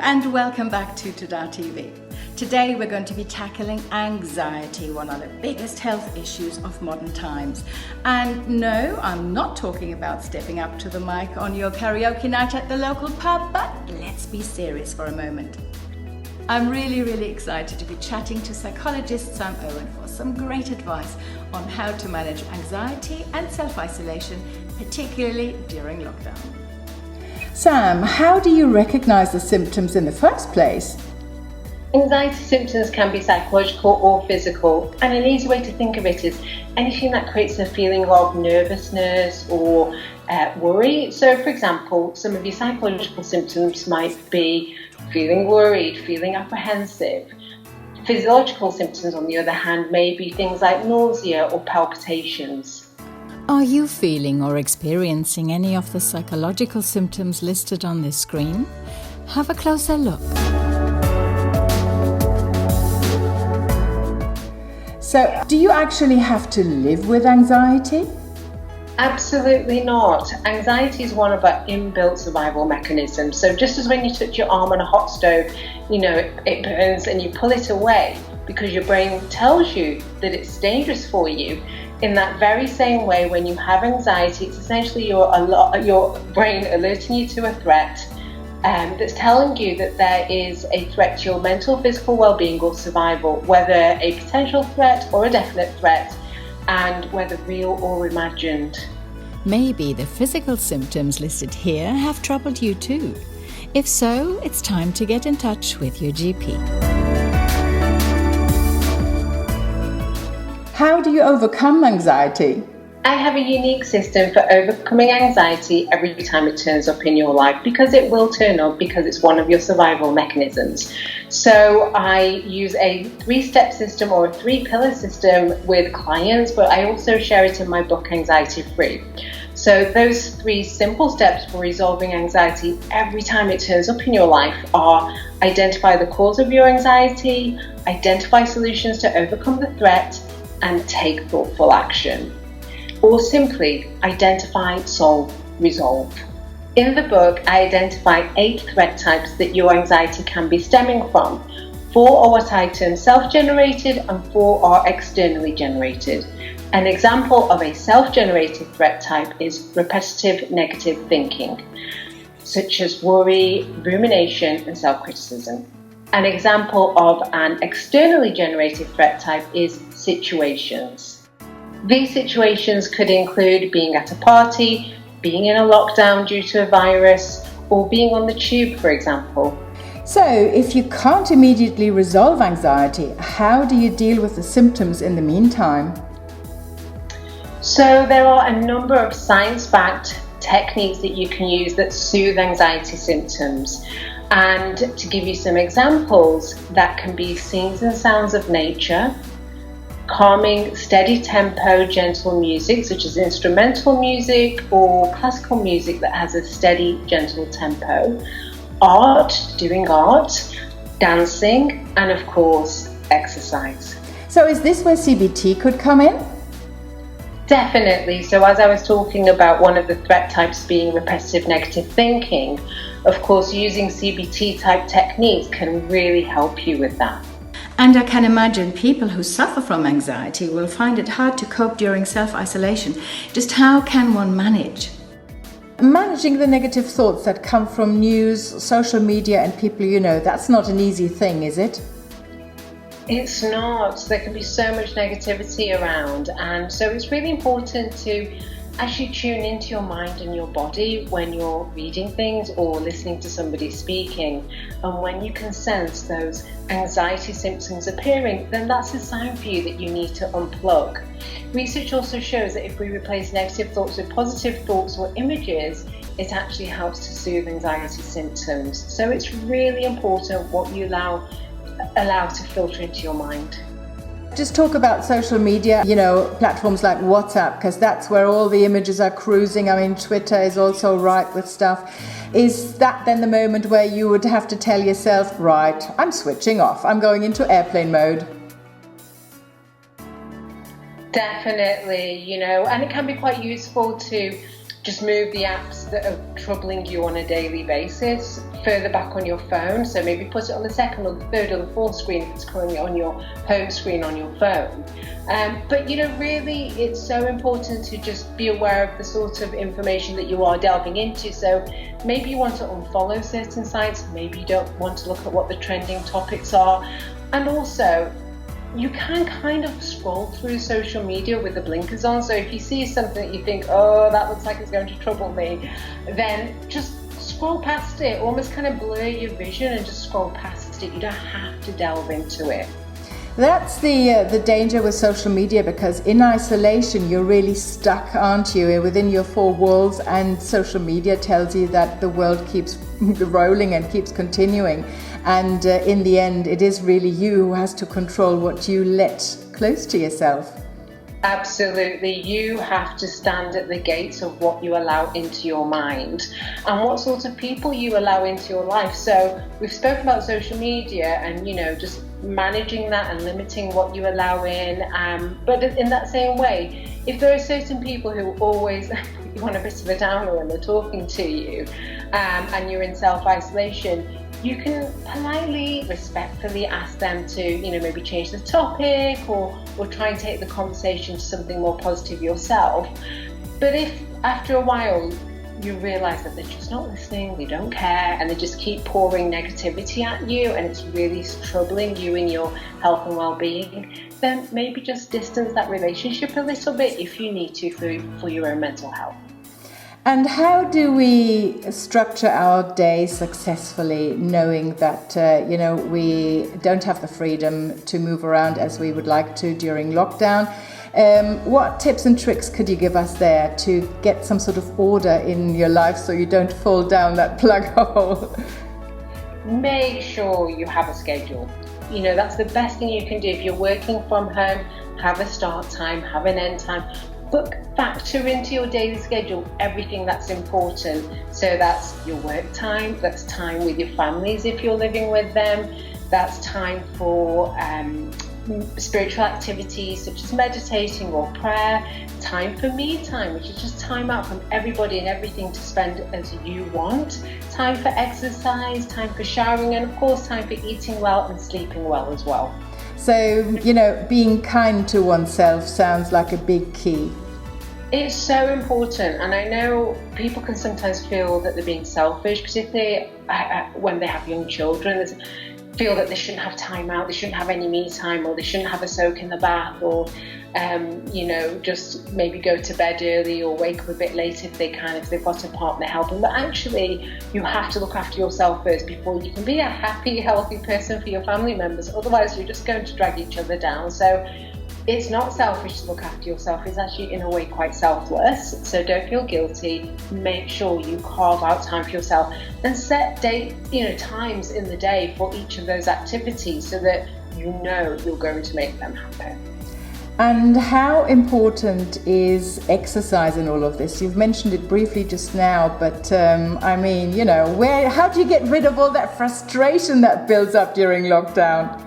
and welcome back to TA-DAH.TV. Today we're going to be tackling anxiety, one of the biggest health issues of modern times. And no, I'm not talking about stepping up to the mic on your karaoke night at the local pub, but let's be serious for a moment. I'm really excited to be chatting to psychologist Sam Owen for some great advice on how to manage anxiety and self-isolation, particularly during lockdown. Sam, how do you recognize the symptoms in the first place? Anxiety symptoms can be psychological or physical, and an easy way to think of it is anything that creates a feeling of nervousness or worry. So, for example, some of your psychological symptoms might be feeling worried, feeling apprehensive. Physiological symptoms, on the other hand, may be things like nausea or palpitations. Are you feeling or experiencing any of the psychological symptoms listed on this screen? Have a closer look. So, do you actually have to live with anxiety? Absolutely not. Anxiety is one of our inbuilt survival mechanisms. So just as when you touch your arm on a hot stove, it burns and you pull it away because your brain tells you that it's dangerous for you. In that very same way, when you have anxiety, it's essentially your brain alerting you to a threat that's telling you that there is a threat to your mental, physical well-being or survival, whether a potential threat or a definite threat, and whether real or imagined. Maybe the physical symptoms listed here have troubled you too. If so, it's time to get in touch with your GP. How do you overcome anxiety? I have a unique system for overcoming anxiety every time it turns up in your life, because it will turn up because it's one of your survival mechanisms. So I use a 3-step system or a 3-pillar system with clients, but I also share it in my book, Anxiety Free. So those 3 simple steps for resolving anxiety every time it turns up in your life are: identify the cause of your anxiety, identify solutions to overcome the threat, and take thoughtful action. Or simply identify, solve, resolve. In the book, I identify 8 threat types that your anxiety can be stemming from. 4 are what I term self-generated and 4 are externally generated. An example of a self-generated threat type is repetitive negative thinking, such as worry, rumination, and self-criticism. An example of an externally generated threat type is situations. These situations could include being at a party, being in a lockdown due to a virus, or being on the tube, for example. So, if you can't immediately resolve anxiety, how do you deal with the symptoms in the meantime? So, there are a number of science-backed techniques that you can use that soothe anxiety symptoms. And to give you some examples, that can be scenes and sounds of nature, calming, steady tempo, gentle music, such as instrumental music or classical music that has a steady, gentle tempo, art, doing art, dancing, and of course, exercise. So is this where CBT could come in? Definitely. So as I was talking about one of the threat types being repetitive negative thinking, of course, using CBT type techniques can really help you with that. And I can imagine people who suffer from anxiety will find it hard to cope during self-isolation. Just how can one manage? Managing the negative thoughts that come from news, social media and people that's not an easy thing, is it? It's not. There can be so much negativity around, and so it's really important to actually tune into your mind and your body when you're reading things or listening to somebody speaking. And when you can sense those anxiety symptoms appearing, then that's a sign for you that you need to unplug. Research also shows that if we replace negative thoughts with positive thoughts or images, it actually helps to soothe anxiety symptoms. So it's really important what you allow to filter into your mind. Just talk about social media, platforms like WhatsApp, because that's where all the images are cruising. I mean, Twitter is also ripe with stuff. Is that then the moment where you would have to tell yourself, right, I'm switching off, I'm going into airplane mode? Definitely, and it can be quite useful to Just move the apps that are troubling you on a daily basis further back on your phone. So maybe put it on the second or the third or the fourth screen if it's currently on your home screen on your phone. But really it's so important to just be aware of the sort of information that you are delving into. So maybe you want to unfollow certain sites, maybe you don't want to look at what the trending topics are. And also, you can kind of scroll through social media with the blinkers on. So if you see something that you think, oh, that looks like it's going to trouble me, then just scroll past it, almost kind of blur your vision and just scroll past it. You don't have to delve into it. That's the danger with social media, because in isolation you're really stuck, aren't you, within your four walls, and social media tells you that the world keeps rolling and keeps continuing, and in the end it is really you who has to control what you let close to yourself. Absolutely. You have to stand at the gates of what you allow into your mind and what sort of people you allow into your life. So we've spoken about social media and, just managing that and limiting what you allow in. But in that same way, if there are certain people who always put you on a bit of a downer when they're talking to you, and you're in self-isolation, you can politely, respectfully ask them to, maybe change the topic or try and take the conversation to something more positive yourself. But if after a while you realise that they're just not listening, they don't care, and they just keep pouring negativity at you and it's really troubling you in your health and well-being, then maybe just distance that relationship a little bit if you need to for your own mental health. And how do we structure our day successfully, knowing that, we don't have the freedom to move around as we would like to during lockdown? What tips and tricks could you give us there to get some sort of order in your life so you don't fall down that plug hole? Make sure you have a schedule. That's the best thing you can do. If you're working from home, have a start time, have an end time. But factor into your daily schedule everything that's important. So that's your work time, that's time with your families if you're living with them, that's time for spiritual activities such as meditating or prayer, time for me time, which is just time out from everybody and everything to spend as you want, time for exercise, time for showering, and of course time for eating well and sleeping well as well. So, being kind to oneself sounds like a big key. It's so important, and I know people can sometimes feel that they're being selfish, particularly when they have young children. Feel that they shouldn't have time out, they shouldn't have any me time, or they shouldn't have a soak in the bath, or just maybe go to bed early or wake up a bit late if they can, if they've got a partner helping. But actually you have to look after yourself first before you can be a happy, healthy person for your family members. Otherwise you're just going to drag each other down. So it's not selfish to look after yourself, it's actually in a way quite selfless. So don't feel guilty, make sure you carve out time for yourself and set times in the day for each of those activities so that you're going to make them happen. And how important is exercise in all of this? You've mentioned it briefly just now, but how do you get rid of all that frustration that builds up during lockdown?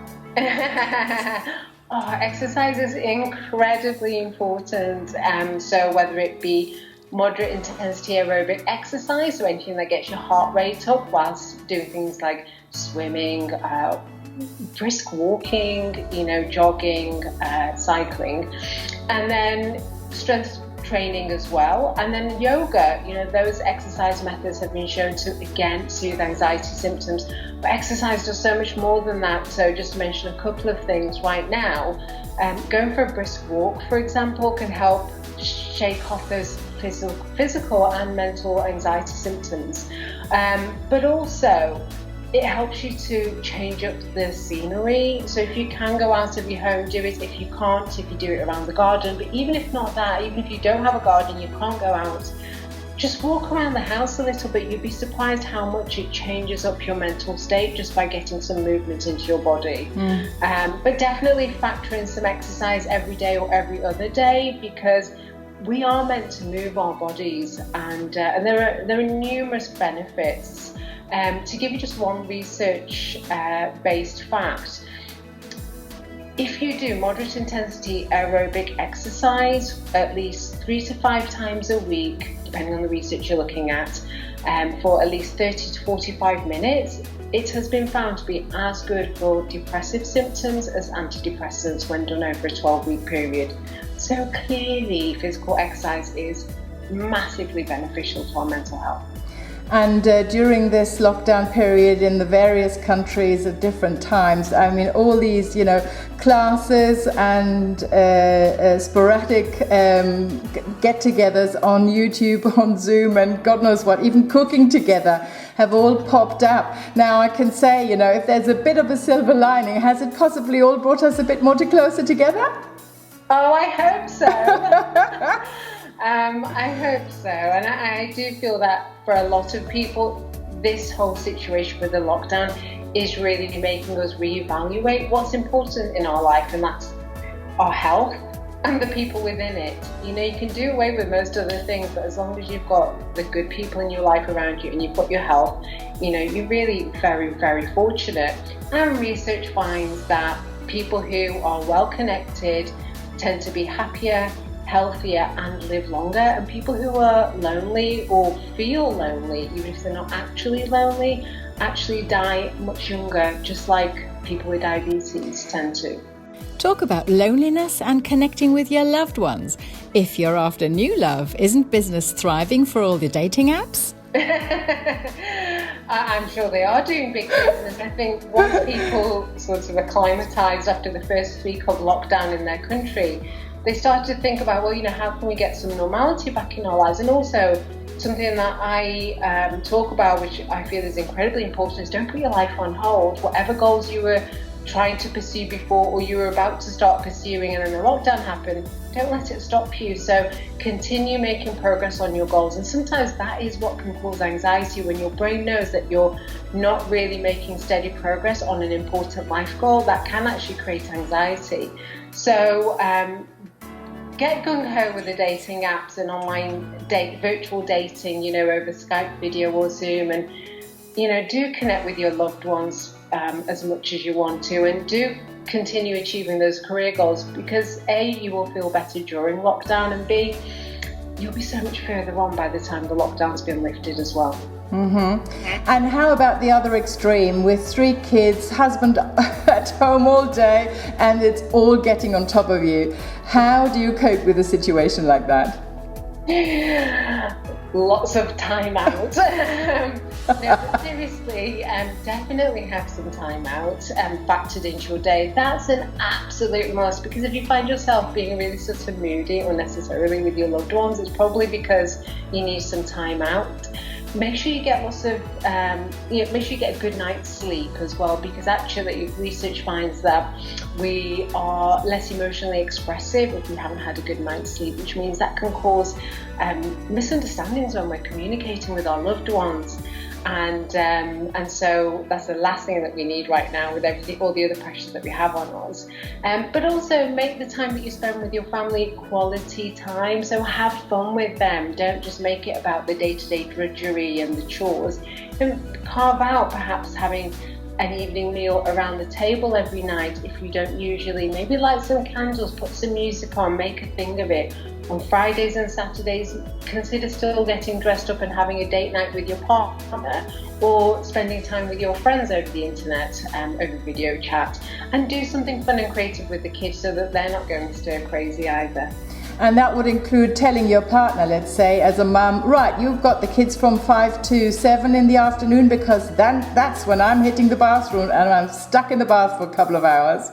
Exercise is incredibly important. So whether it be moderate intensity aerobic exercise, so anything that gets your heart rate up whilst doing things like swimming, brisk walking, jogging, cycling, and then strength training as well, and then yoga. Those exercise methods have been shown to again soothe anxiety symptoms, but exercise does so much more than that. So just to mention a couple of things right now, going for a brisk walk, for example, can help shake off those physical and mental anxiety symptoms, but also it helps you to change up the scenery. So if you can go out of your home, do it. If you can't, if you do it around the garden. But even if not that, even if you don't have a garden, you can't go out, just walk around the house a little bit. You'd be surprised how much it changes up your mental state just by getting some movement into your body. But definitely factor in some exercise every day or every other day, because we are meant to move our bodies, and there are numerous benefits. To give you just one research-based fact, if you do moderate intensity aerobic exercise at least 3 to 5 times a week, depending on the research you're looking at, for at least 30 to 45 minutes, it has been found to be as good for depressive symptoms as antidepressants when done over a 12-week period. So clearly, physical exercise is massively beneficial to our mental health. And during this lockdown period in the various countries at different times, I mean, all these, classes and sporadic get-togethers on YouTube, on Zoom, and God knows what, even cooking together, have all popped up. Now, I can say, if there's a bit of a silver lining, has it possibly all brought us a bit more closer together? Oh, I hope so. I hope so, and I do feel that for a lot of people, this whole situation with the lockdown is really making us reevaluate what's important in our life, and that's our health and the people within it. You can do away with most other things, but as long as you've got the good people in your life around you and you've got your health, you're really very, very fortunate. And research finds that people who are well connected tend to be happier, healthier, and live longer, and people who are lonely or feel lonely, even if they're not actually lonely, actually die much younger, just like people with diabetes tend to. Talk about loneliness and connecting with your loved ones. If you're after new love, isn't business thriving for all the dating apps? I'm sure they are doing big business. I think once people sort of acclimatised after the first week of lockdown in their country, they started to think about, how can we get some normality back in our lives? And also, something that I talk about, which I feel is incredibly important, is don't put your life on hold. Whatever goals you were trying to pursue before, or you were about to start pursuing, and then the lockdown happened, don't let it stop you. So continue making progress on your goals. And sometimes that is what can cause anxiety, when your brain knows that you're not really making steady progress on an important life goal. That can actually create anxiety. So get gung-ho with the dating apps and online virtual dating, over Skype video or Zoom, and do connect with your loved ones as much as you want to, and do continue achieving those career goals, because A, you will feel better during lockdown, and B, you'll be so much further on by the time the lockdown's been lifted as well. Mm-hmm. And how about the other extreme, with 3 kids, husband at home all day, and it's all getting on top of you? How do you cope with a situation like that? Lots of time out. No, but seriously, definitely have some time out factored into your day. That's an absolute must, because if you find yourself being really sort of moody unnecessarily with your loved ones, it's probably because you need some time out. Make sure you get lots of, make sure you get a good night's sleep as well, because actually research finds that we are less emotionally expressive if we haven't had a good night's sleep, which means that can cause misunderstandings when we're communicating with our loved ones. And so that's the last thing that we need right now, with everything, all the other pressures that we have on us. But also make the time that you spend with your family quality time. So have fun with them. Don't just make it about the day-to-day drudgery and the chores. And carve out perhaps having an evening meal around the table every night if you don't usually. Maybe light some candles, put some music on, make a thing of it. On Fridays and Saturdays, consider still getting dressed up and having a date night with your partner, or spending time with your friends over the internet, over video chat, and do something fun and creative with the kids so that they're not going stir crazy either. And that would include telling your partner, let's say, as a mum, right, you've got the kids from 5 to 7 in the afternoon, because that's when I'm hitting the bathroom and I'm stuck in the bath for a couple of hours.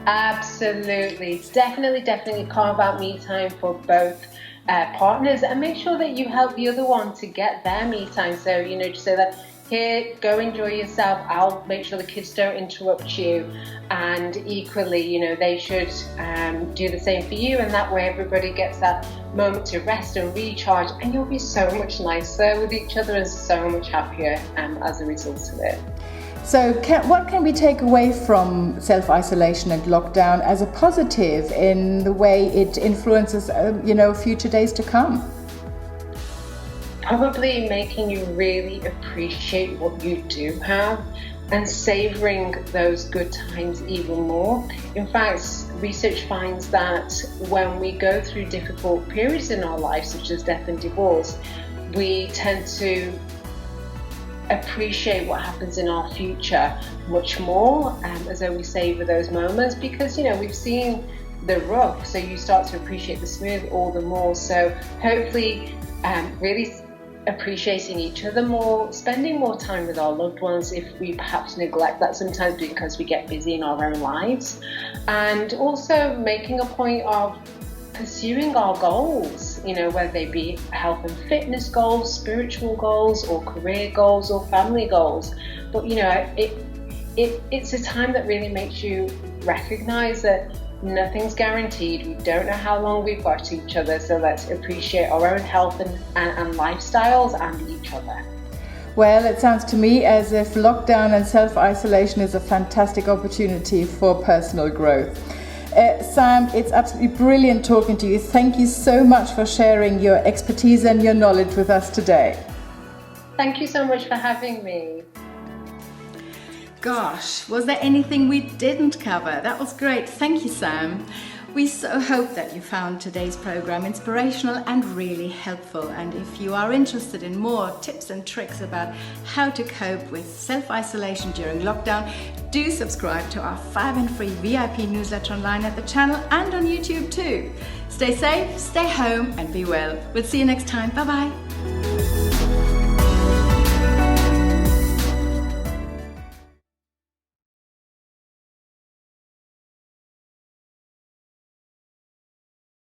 Absolutely. Definitely carve out me time for both partners, and make sure that you help the other one to get their me time. So, just say that, here, go enjoy yourself. I'll make sure the kids don't interrupt you. And equally, they should do the same for you. And that way everybody gets that moment to rest and recharge. And you'll be so much nicer with each other and so much happier as a result of it. So what can we take away from self-isolation and lockdown as a positive in the way it influences, future days to come? Probably making you really appreciate what you do have, and savouring those good times even more. In fact, research finds that when we go through difficult periods in our life, such as death and divorce, we tend to appreciate what happens in our future much more, as though we savour those moments, because we've seen the rough, so you start to appreciate the smooth all the more. So hopefully really appreciating each other more, spending more time with our loved ones if we perhaps neglect that sometimes because we get busy in our own lives, and also making a point of pursuing our goals, whether they be health and fitness goals, spiritual goals, or career goals, or family goals. But it's a time that really makes you recognize that nothing's guaranteed. We don't know how long we've got each other, so let's appreciate our own health and lifestyles and each other. Well, it sounds to me as if lockdown and self-isolation is a fantastic opportunity for personal growth. Sam, it's absolutely brilliant talking to you. Thank you so much for sharing your expertise and your knowledge with us today. Thank you so much for having me. Gosh, was there anything we didn't cover? That was great. Thank you, Sam. We so hope that you found today's program inspirational and really helpful. And if you are interested in more tips and tricks about how to cope with self-isolation during lockdown, do subscribe to our 5 and free VIP newsletter online at the channel and on YouTube too. Stay safe, stay home and be well. We'll see you next time. Bye-bye.